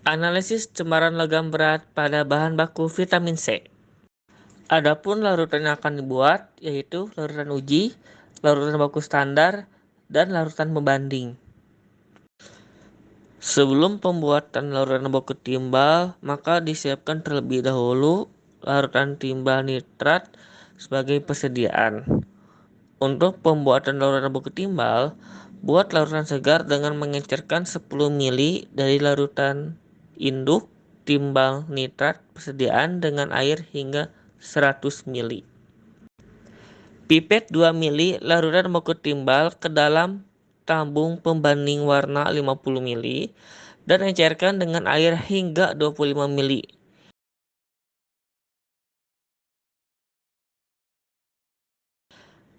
Analisis cemaran logam berat pada bahan baku vitamin C. Adapun larutan yang akan dibuat yaitu larutan uji, larutan baku standar, dan larutan pembanding. Sebelum pembuatan larutan baku timbal, maka disiapkan terlebih dahulu larutan timbal nitrat sebagai persediaan. Untuk pembuatan larutan baku timbal, buat larutan segar dengan mengecerkan 10 ml dari larutan induk timbal nitrat persediaan dengan air hingga 100 ml. Pipet 2 ml larutan baku timbal ke dalam tabung pembanding warna 50 ml dan encerkan dengan air hingga 25 ml.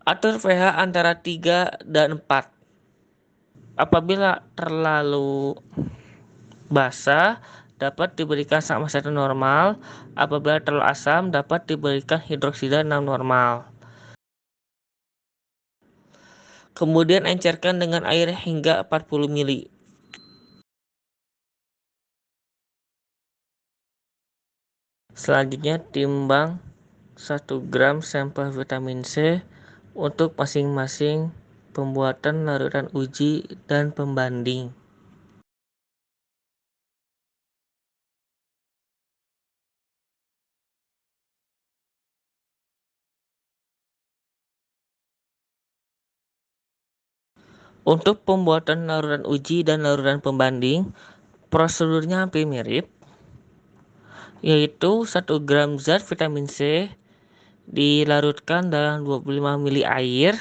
Atur pH antara 3 dan 4. Apabila terlalu basah dapat diberikan sama satu normal, apabila terlalu asam dapat diberikan hidroksida 6 normal. Kemudian encerkan dengan air hingga 40 ml. Selanjutnya timbang 1 gram sampel vitamin C untuk masing-masing pembuatan larutan uji dan pembanding. Untuk pembuatan larutan uji dan larutan pembanding, prosedurnya hampir mirip, yaitu 1 gram zat vitamin C dilarutkan dalam 25 ml air,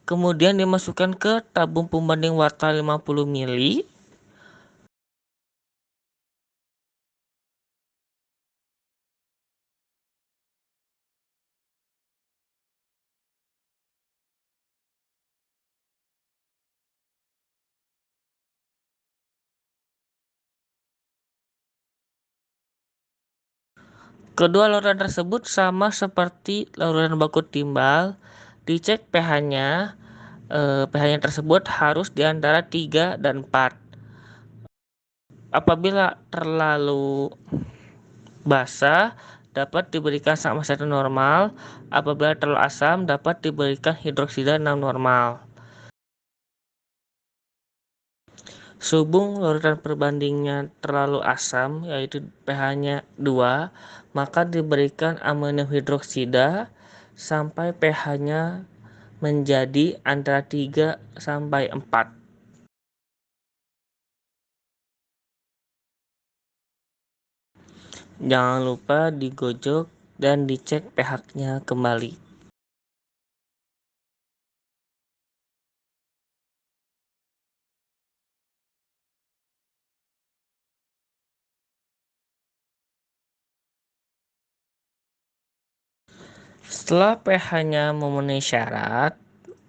kemudian dimasukkan ke tabung pembanding warna 50 ml. Kedua larutan tersebut sama seperti larutan baku timbal, dicek pH-nya. pH-nya tersebut harus di antara 3 dan 4. Apabila terlalu basah dapat diberikan sama satu normal, apabila terlalu asam dapat diberikan hidroksida 6 normal. Sehubung larutan perbandingnya terlalu asam, yaitu pH-nya 2, maka diberikan amonium hidroksida sampai pH-nya menjadi antara 3 sampai 4. Jangan lupa digojok dan dicek pH-nya kembali. Setelah pH-nya memenuhi syarat,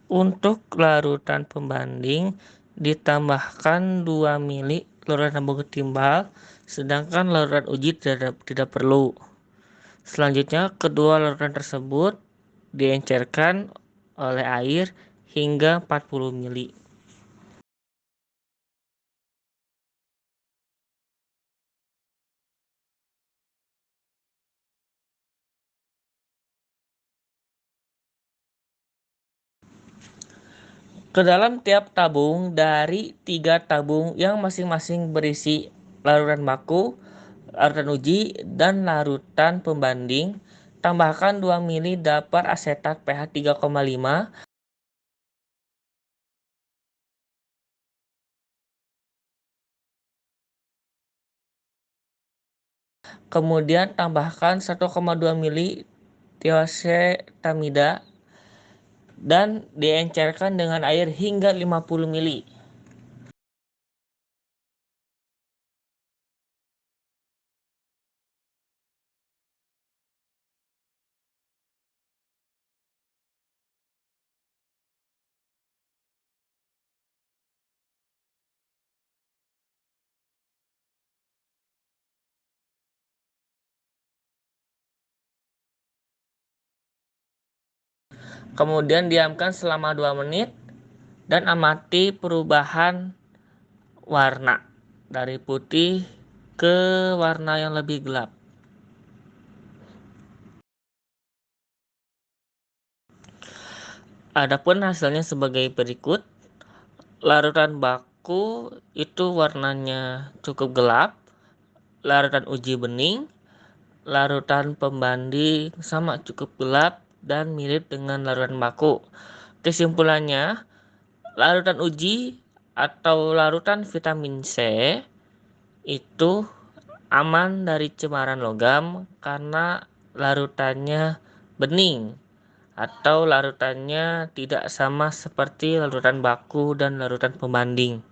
untuk larutan pembanding ditambahkan 2 ml larutan baku timbal, sedangkan larutan uji tidak perlu. Selanjutnya, kedua larutan tersebut diencerkan oleh air hingga 40 ml. Ke dalam tiap tabung dari 3 tabung yang masing-masing berisi larutan baku, larutan uji, dan larutan pembanding, tambahkan 2 ml dapur asetat pH 3,5. Kemudian tambahkan 1,2 ml tiosetamida dan diencerkan dengan air hingga 50 ml. Kemudian diamkan selama 2 menit dan amati perubahan warna dari putih ke warna yang lebih gelap. Adapun hasilnya sebagai berikut. Larutan baku itu warnanya cukup gelap, larutan uji bening, larutan pembanding sama cukup gelap dan mirip dengan larutan baku. Kesimpulannya, larutan uji atau larutan vitamin C itu aman dari cemaran logam karena larutannya bening atau larutannya tidak sama seperti larutan baku dan larutan pembanding.